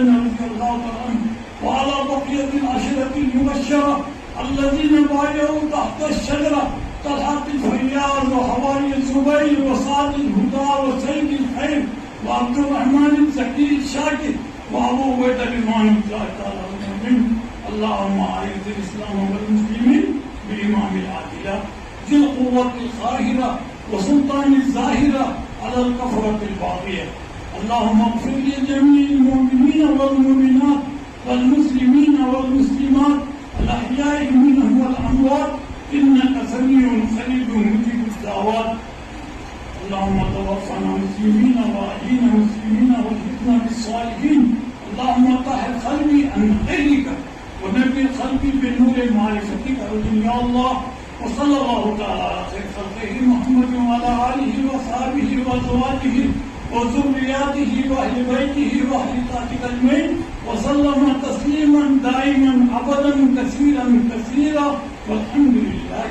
الجنة رضي الله تعالى عنه وعلى بقية العشرة المبشرة الذين بايعوا تحت الشجرة طلحة الفياض وحواري الزبير وسعد الهدى وسيد الخير وعبد الرحمن الزكي الشاكر وأبو عبيدة بن الله تعالى عنهم. اللهم أعز الإسلام والمسلمين بإمام العادلة ذي القوة القاهرة وسلطان الظاهرة على الكفرة الباغية. اللهم اغفر لجميع المؤمنين والمؤمنات والمسلمين والمسلمات الأحياء منهم والأموات إنك سميع قريب مجيب الدعوات. اللهم توفنا مسلمين وأحينا مسلمين والحقنا بالصالحين. اللهم طهر قلبي عن غيرك ونبي قلبي بنور معرفتك يا الله. وصلى الله تعالى على خير خلقه محمد وعلى آله وصحبه وأزواجه وذرياته وأهل بيته وأهل طاعتك أجمعين وسلم تسليما دائما أبدا كثيرا كثيرا والحمد لله.